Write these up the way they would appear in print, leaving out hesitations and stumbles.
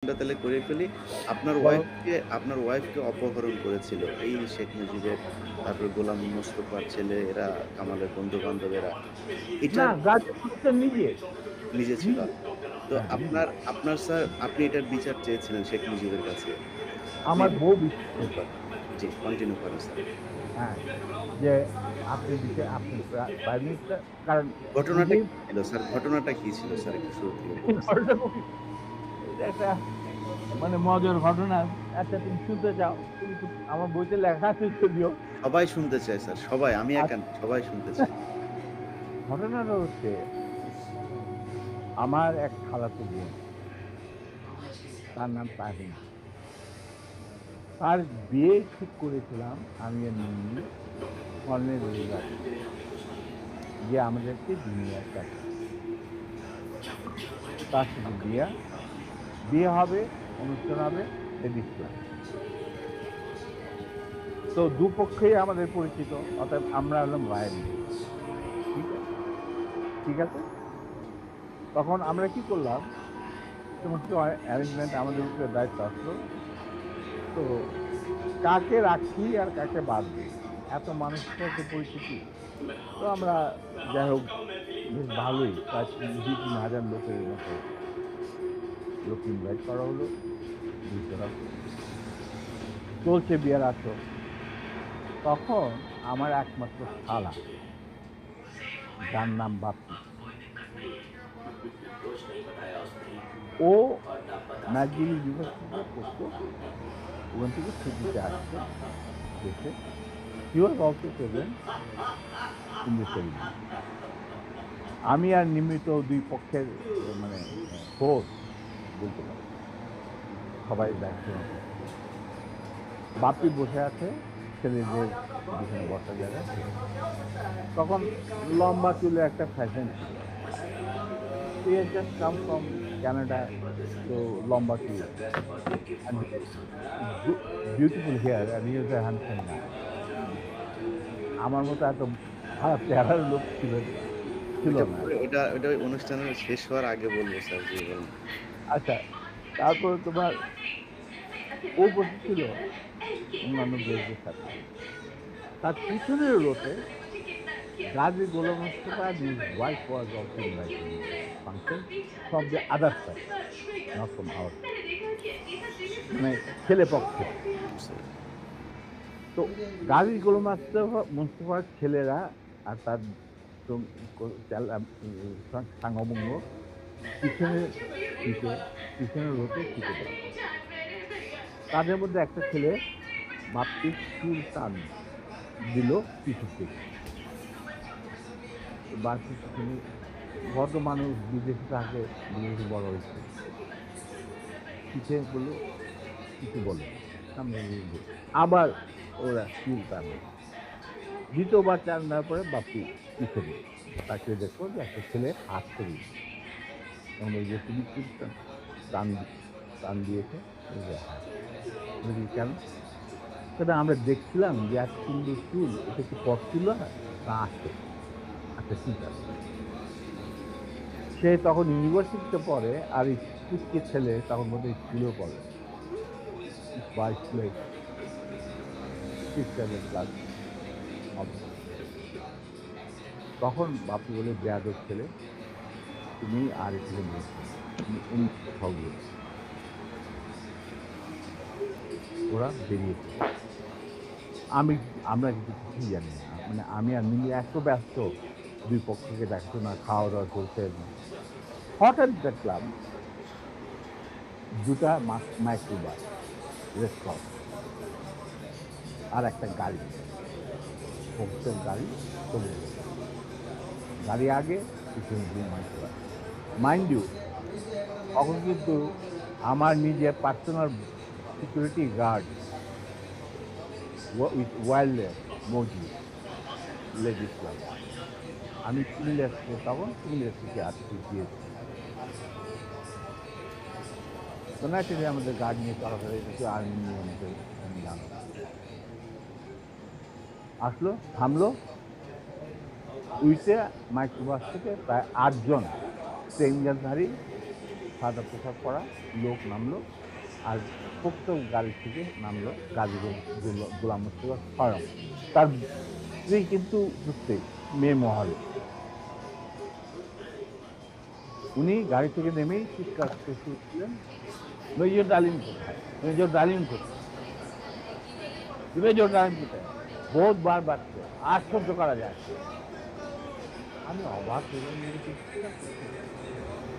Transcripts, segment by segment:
প্রশ্নটা তাহলে করে ফেলি। আপনার বলো। ওয়াইফকে অপহরণ করেছিল এই শেখ মুজিবের, তারপরে গোলাম মোস্তফার ছেলে এরা, কামালের বন্ধু-বান্ধবেরা। না, এটার গাজী মজিদ নিজে, নিজে ছিল। নিজে। তো হ্যাঁ, নিজে। আপনার স্যার আপনি এটার বিচার চেয়েছিলেন শেখ মুজিবের কাছে। আপনি আমার এটা বউ বিশ্বাস কন্টিনিউ করেছে। করেন। জি, কন্টিনিউ করেন স্যার। হ্যাঁ, যে আপনি প্রাইম মিনিস্টার, কারণ ঘটনাটা উনি কি ছিল স্যার? ঘটনাটা কি ছিল স্যার একটু শুরু থেকে বলুন স্যার। ঘটনা খুবই, এটা একটা মানে মজার ঘটনা। আচ্ছা, তুমি শুনতে চাও? তুমি তো আমার বইতে লেখা আছে, যদিও। সবাই শুনতে চায় স্যার, সবাই। আমি একা না, আচ্ছা, সবাই শুনতে চায়। ঘটনাটা হচ্ছে, আমার এক খালাতো বোন, তার নাম তাহিন। তার বিয়ে ঠিক করেছিলাম আমি আর মিমি স্বর্ণের রবিবারে, যে আমাদেরকে দুনিয়ার কাছে। তার সাথে বিয়ে হবে, অনুষ্ঠান হবে, লেডিস ক্লাব। তো দুপক্ষেই আমাদের পরিচিত। অতএব আমরা হলাম লয়াল। ঠিক আছে? ঠিক আছে? তখন আমরা কি করলাম, সমস্ত অ্যারেঞ্জমেন্ট আমাদের উপরে দায়িত্ব আসলো। তো কাকে রাখি আর কাকে বাদ দেই? এত মানুষের সাথে পরিচিতি। তো আমরা যাই হোক, বেশ ভালোই প্রায় ২-৩ হাজার লোকের মতো লোক ইনভাইট করা হলো। ভিতরে চলছে বিয়ের আসর। তখন আমার একমাত্র শালা, যার নাম বাপ্পি, ও ম্যাকগিল ইউনিভার্সিটিতে পড়তো। ওখান থেকে ছুটিতে আসছে দেশে। He was also present in the ceremony. আমি আর নিমিত ২ পক্ষের মানে হোস্ট বলতে পারেন। সবাই দায়িত্ব মতো। বাপ্পি বসে আছে ছেলেদের যেখানে বসার জায়গা সেখানে। তখন লম্বা চুলে একটা ফ্যাশন ছিল। He had just come from Canada, so লম্বা চুল and beautiful hair, and he was a handsome guy. আমার মতো এত খারাপ চেহারার লোক ছিল ওইটা না। পরে ওইটা ওই অনুষ্ঠানের শেষ হওয়ার আগে বলব স্যার, জি বলুন। আচ্ছা, তারপরে তোমার ও বসেছিল অন্যান্য গেস্টদের সাথে। তার পিছনের রোতে Gazi Golam Mostafa and his wife was also invited in the function from the other side, not from our side. মানে ছেলে পক্ষে। স্যার, তো গাজী গোলাম মোস্তফার ছেলেরা আর তার সং ক চেলা সাঙ্গপাঙ্গ পিছনের সিটে, পিছনের রোতে সিটে বসে। তাদের মধ্যে একটা ছেলে বাপ্পির চুল টান দিল পিছু থেকে। বাপ্পির পিছনে, কত মানুষ বিদেশে থাকে, বিদেশে বড় হয়েছে। পিছে বলল, "কিছু বলো না।" সামনে গিয়ে বলল। আবার ওরা চুল টানলো। দ্বিতীয়বার টান দেওয়ার পরে বাপ্পি পিছনে তাকিয়ে দেখলো যে একটা ছেলে হাসছে বেশি। তখন বলল যে, "তুমি চুল টান টান দিয়েছো?" বলছে, "হ্যাঁ।" বলছি, "কেন?" তবে আমরা দেখছিলাম যে এত সুন্দর চুল, এটা কি পড়ছিল না? না, আসে। আচ্ছা, ঠিক আছে। সে তখন ইউনিভার্সিটিতে পড়ে, আর এই পুচকে ছেলে তখন বোধহয় স্কুলেও পড়ে বা স্কুলে 6-7 ক্লাস হবে। তখন বাপু বলে, "বেয়াদব ছেলে, তুমি আর এখানে নেই। তুমি অন্য কোথাও গিয়ে বসো।" ওরা বেরিয়ে পড়ল। আমি আমরা কিন্তু কিছুই জানি না। মানে আমি আর মিমি এত ব্যস্ত, ২ পক্ষকে দেখাশোনা, খাওয়া-দাওয়া চলছে। হঠাৎ দেখলাম ২ টা মাইক্রোবাস, রেড ক্রস আর একটা গাড়ি, ফোর্সের গাড়ি চলে গেল। গাড়ি আগে, পিছনে ২ মাইক্রোবাস। মাইন্ড ইউ, তখন কিন্তু আমার নিজের personal security guard with wireless মজুদ, লেডিস ক্লাব। আমি কুমিল্লা তখন কুমিল্লা থেকে আসছি গিয়েছি। তো ন্যাচারালি আমাদের গার্ড নিয়ে চলাফেরা, এটা তো আর্মি নিয়মতে তুমি জানো। আসলো, থামলো, উইটে মাইক্রোবাস থেকে প্রায় ৮ জন স্ট্রেঞ্জারধারী সাদা পোশাক পরা লোক নামলো, আর পোক্ত গাড়ি থেকে নামলো গাজী গোলাম মোস্তফা স্বয়ং। তার স্ত্রী কিন্তু ঢুকতে মেয়ে মহলে। উনি গাড়ি থেকে নেমেই চিৎকার করছিলেন, মেজর ডালিম কোথায়, মেজর ডালিম কোথায়, মেজর ডালিম কোথায়, বহুত বার বাড়ছে, আর সহ্য করা যায়। আমি অবাক হলাম,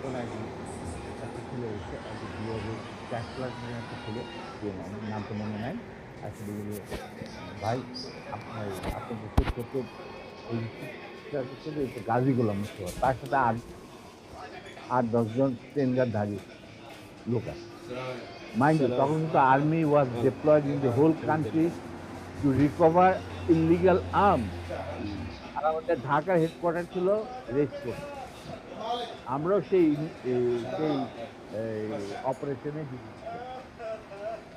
কোন একদিন একটা ছেলে এসে একটা একটা ছেলে, নাম তো মনে নাই, আসলে ভাই আপনার আপনাকে চেক করতে এই গাজী গোলাম মোস্তফা, তার সাথে আট 10জন ট্রেনগারধারী লোক আছে। মাইন্ড তখন কিন্তু army was deployed in the whole country to recover illegal arm. আর আমাদের ঢাকার হেডকোয়ার্টার ছিল রেসকোর্স। আমরাও সেই অপারেশনে দিচ্ছি।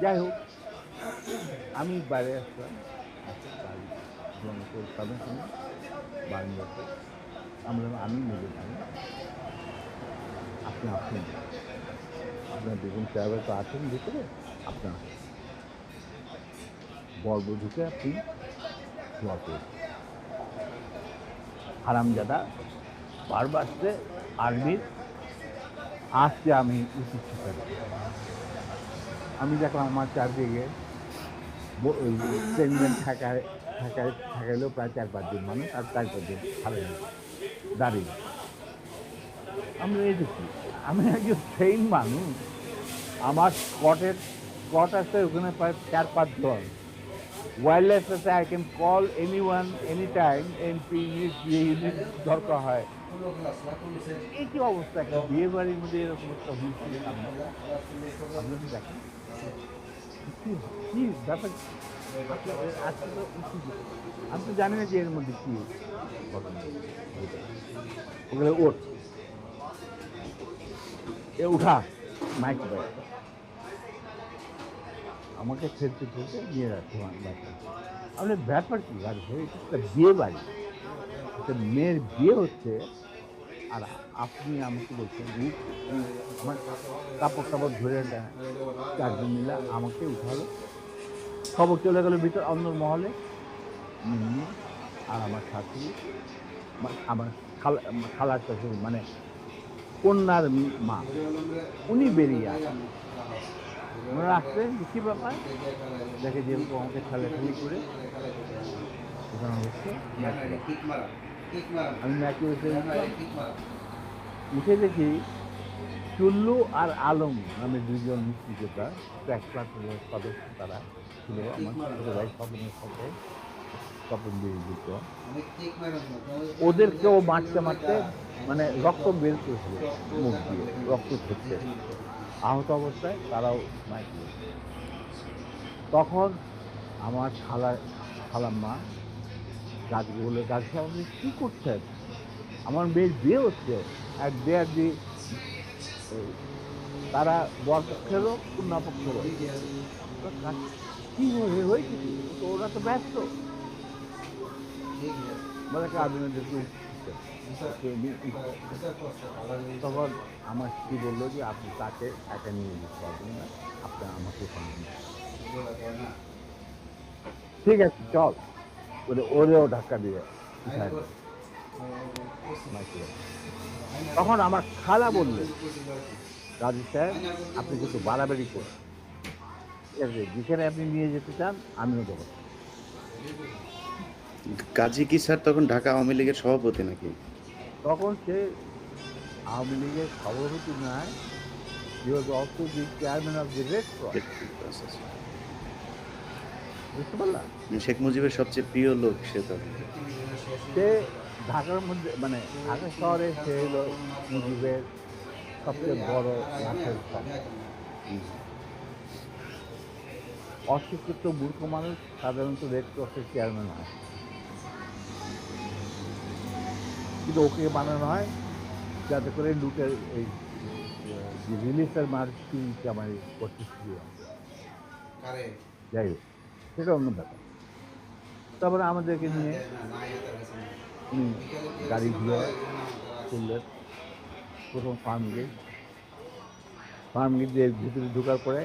যাই হোক, আমি বাইরে আসলাম, আমি নিজে জানি আপনি আসুন, আপনার বেগম সাহেবের তো আছেন ভিতরে, আপনার বর্বধূকে আপনি দোয়া করুন। হারামজাদা বারবার আসছে আর্মির, আজকে আমি উচিত শিক্ষা দেব। আমি দেখলাম আমার চারদিকে ট্রেনমেন্ট থাকাইলেও প্রায় 4-5 দিন মানুষ, আর 4-5 দিন হারাই দাঁড়িয়ে। আমি এই দেখি, আমি একজন ট্রেন মানুষ, আমার স্কট আছে ওখানে প্রায় 4-5 জন। ওয়্যারলেস আছে, I can call any one any time, MP unit দরকার হয়। এই কি অবস্থা, একটা বিয়ে বাড়ির মধ্যে এরকম একটা হুমকি আপনারা দেখেন কি ব্যাপার। আমি তো জানি না যে এর মধ্যে কি ঘটনা। ওগুলো ওঠ, এ উঠা মাইক ব্যাগ আমাকে ফেলতে নিয়ে যাচ্ছে। আমাদের ব্যাপার কি গাড়ি ধরে, একটা বিয়ে বাড়ি, একটা মেয়ের বিয়ে হচ্ছে, আর আপনি আমাকে বলছেন আমার কাপড় টাপড় ধরে 4জন মিলে আমাকে উঠালো, খবর চলে গেল ভিতর অন্য মহলে। আর আমার শাশুড়ি, আমার খালার শাশুড়ি মানে কন্যার মা, উনি বেরিয়ে আসেন। ওনারা আসলেন, কি ব্যাপার, দেখে যেরকম আমাকে ঠেলাঠেলি করে ওখানে হচ্ছে। আমি ম্যাচে উঠে দেখি চুল্লু আর আলম নামে 2জন মুক্তিযোদ্ধা, ট্র্যাক প্লাটুনের সদস্য তারা ছিল। আমার ছোট ভাই স্বপনের সাথে, স্বপন বিরোধিত, ওদেরকেও মারতে মারতে মানে রক্ত বের করেছিল, মুখ দিয়ে রক্ত ঝরছে, আহত অবস্থায় তারাও মাইকে। তখন আমার খালাম্মা গাছ বলে, গাছ আপনি কী করছেন, আমার মেয়ের বিয়ে হচ্ছে, এক দেড় দিন তারা বরপক্ষেরও কন্যাপক্ষেরও কি হয়েছে, তো ওরা তো ব্যস্ত বলে তখন আমার স্ত্রী বললো যে আপনি তাকে একা নিয়ে যেতে পারবেন না, আপনার আমাকে ঠিক আছে চল, ওরেও ধাক্কা দিয়ে। তখন আমার খালা বললে, গাজী সাহেব আপনি কিন্তু বাড়াবাড়ি করেন, যেখানে আপনি নিয়ে যেতে চান আমিও দেবো। গাজী কি স্যার তখন ঢাকা আওয়ামী লীগের সভাপতি নাকি? তখন সে আওয়ামী লীগের সভাপতি নয়, he was also the chairman of the Red Cross। বুঝতে পারলাম, শেখ মুজিবের সবচেয়ে প্রিয় লোক সে তখন। সে ঢাকার মধ্যে মানে ঢাকা শহরে সে হলো মুজিবের সবচেয়ে বড় লাঠের সংখ্যা। অশিক্ষিত মূর্খ মানুষ সাধারণত রেড ক্রসের চেয়ারম্যান হয়, কিন্তু ওকে বানানো হয় যাতে করে লুটের এই রিলিফের মার্কিং আমার করতে যাই হোক, সেটা অন্য ব্যাপার। তারপরে আমাদেরকে নিয়ে উনি গাড়ি দিয়ে করলেন প্রথম ফার্ম গেট, ফার্ম গেট দিয়ে ভিতরে ঢোকার পরে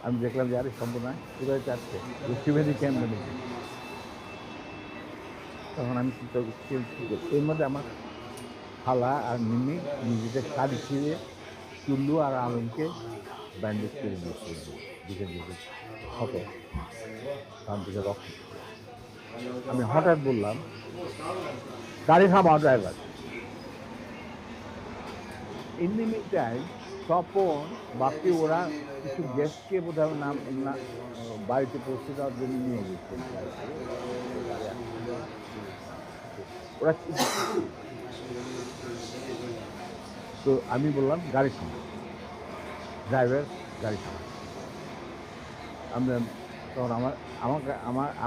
আমি দেখলাম যে আরে সম্পূর্ণ কোথায় চাচ্ছে শিবেদি ক্যাম্প ম্যানেজার। তখন আমি চিন্তা করছি এর মধ্যে আমার খালা আর মিমি নিজেদের শাড়ি ছিঁড়ে চুল্লু আর আলমকে ব্যান্ডেজ করে দিয়েছিল দিকে দিকে ক্ষত, তার দিকে রক্ত। আমি হঠাৎ বললাম গাড়ি থামাও driver. In the mid time Tapan বাকি ওরা কিছু গেস্টকে বোধহয় নাম বাড়িতে পৌঁছে দেওয়ার জন্য নিয়ে গেছে। ওরা তো আমি বললাম গাড়ি থামাও, ড্রাইভার গাড়ি থামাও। আমরা তখন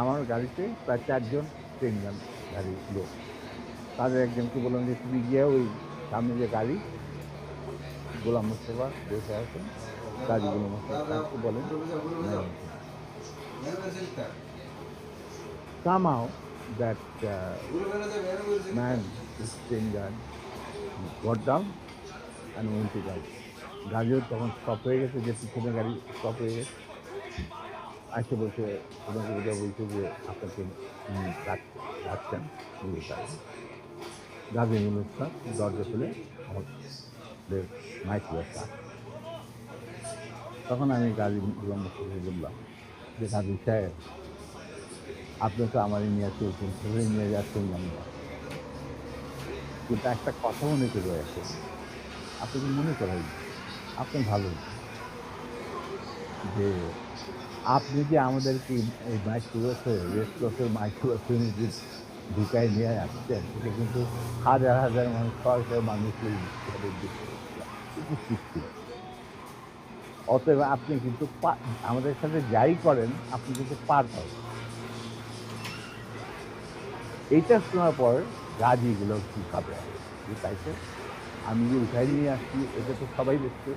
আমার গাড়িতে প্রায় 4 জন 3 জন গাড়ি লোক। তাদের একজনকে বললাম যে তুমি গিয়ে ওই সামনে যে গাড়ি গোলাম মোস্তফা বসে আছেন গাড়িগুলো মোস্তফাকে বলেন somehow that man is saying that got down and went to গাড়ি। গাড়িও তখন স্টপ হয়ে গেছে, যে পিছনে গাড়ি স্টপ হয়ে গেছে। আসে বলছে ওনাকে বোঝা বলছে যে আপনাকে ডাকছেন গাজী অনুষ্ঠান দরজা খুলে আমাদের মাইক ব্যবসা। তখন আমি গাজী বললাম যে গাজী সাহেব আপনি তো আমারই নিয়ে চলছেন, ধরে নিয়ে যাচ্ছেন জানি না, কিন্তু একটা কথা মনে করে আছে, আপনি মনে করেন আপনি ভালো যে আপনি যে আমাদেরকে এই মাইক্রোবাসে রেস্টলসের মাইক্রোবাসে ঢুকায় নিয়ে আসছেন, সেটা কিন্তু হাজার হাজার মানুষ শত মানুষ উপস্থিত ছিল। অতএব আপনি কিন্তু আমাদের সাথে যাই করেন আপনি কিন্তু পার পাবেন। এইটা শোনার পর গাজিগুলো কি খাবে, তাইতে আমি যে উঠাই নিয়ে আসছি এটা তো সবাই দেখছে।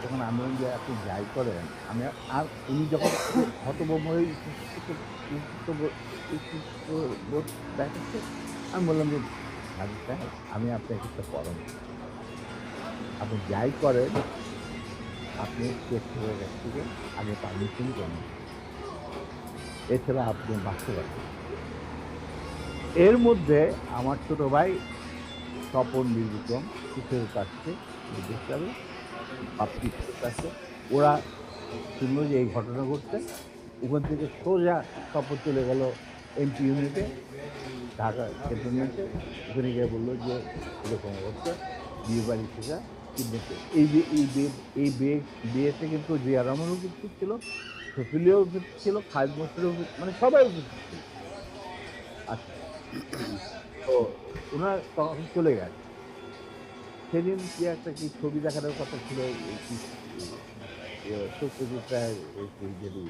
তখন আমি যে আপনি যাই করেন আমি আর উনি যখন হতভম্ব হয়ে দেখাচ্ছে, আমি বললাম যে আমি আপনাকে একটা পরামর্শ, আপনি যাই করেন আপনি পেট্রোলের কাছ থেকে আগে পারমিশন করেন, এছাড়া আপনি বাঁচতে পারবেন। এর মধ্যে আমার ছোট ভাই স্বপন নির্বিক্রম কিশোর কাছে দেখতে হবে কাছে ওরা শুনলো যে এই ঘটনা ঘটছে। ওখান থেকে সোজা স্বপন চলে গেল এমপি ইউনিটে, ঢাকা ক্যান্টনমেন্টে। ওখানে গিয়ে বললো যে এরকম হচ্ছে বিয়ে বাড়ি থেকে কিনতে। এই বিয়েতে কিন্তু জিয়া রহমানও উপস্থিত ছিল, শফিলিও উপস্থিত ছিল, খালেদ মোস্তফাও মানে সবাই উপস্থিত ছিল। আচ্ছা, তো ওনারা তখন চলে গেছে। সেদিন কি একটা কি ছবি দেখানোর কথা ছিল সত্যজিৎ যদি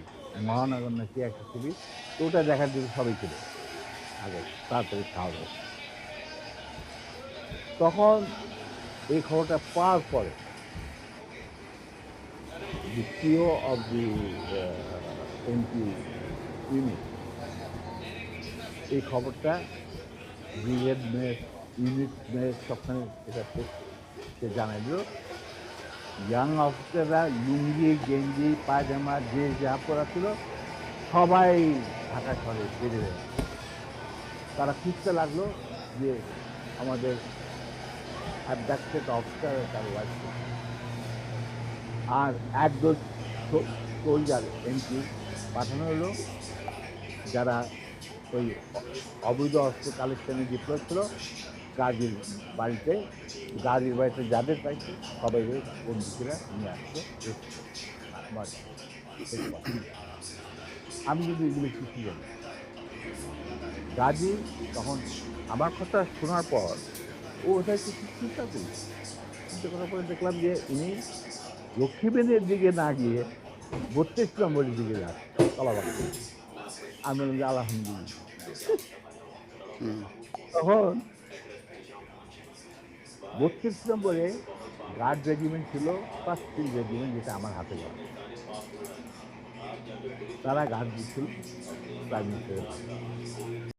মহানগর না কি একটা ছবি, তো ওটা দেখার জন্য সবাই ছিল আগে তাড়াতাড়ি খাওয়া দাওয়া। তখন এই খবরটা পাওয়ার পরে the CEO of the MP unit এই খবরটা ব্রিগেড মেয়ের ইউনিট মেয়ের সবখানে এটা সে জানাই দিল। ইয়াং অফিসাররা লুঙ্গি গেঞ্জি পায়জামা যে যা পরা ছিল সবাই ঢাকা শহরে বেড়ে গেল। তারা খুঁজতে লাগলো যে আমাদের অ্যাবডাক্টেড অফিসার তার ওয়াইফ, আর একদল সোলজার এমপি পাঠানো হলো যারা ওই অবৈধ অস্ত্র কালেকশনে ডিপ্লয় ছিল গাজীর বাড়িতে। গাজীর বাড়িতে যাদের পাইছে সবাই বন্দুকেরা নিয়ে আসছে। আমি কিন্তু এগুলো কিছু জানি। গাজী তখন আমার কথা শোনার পর ও ওটাই কিছু চিন্তা করি, চিন্তা করার পরে দেখলাম যে উনি লক্ষ্মীবেনের দিকে না গিয়ে 32 নম্বরের দিকে যাচ্ছে তলাবাড়ি। আমি বললাম যে আলহামদুলিল্লাহ। তখন 32 নম্বরে গার্ড রেজিমেন্ট ছিল, 1st ফিল্ড রেজিমেন্ট, যেটা আমার হাতে গেল। তারা গার্ড দিচ্ছিল প্রাইম মিনিস্টারের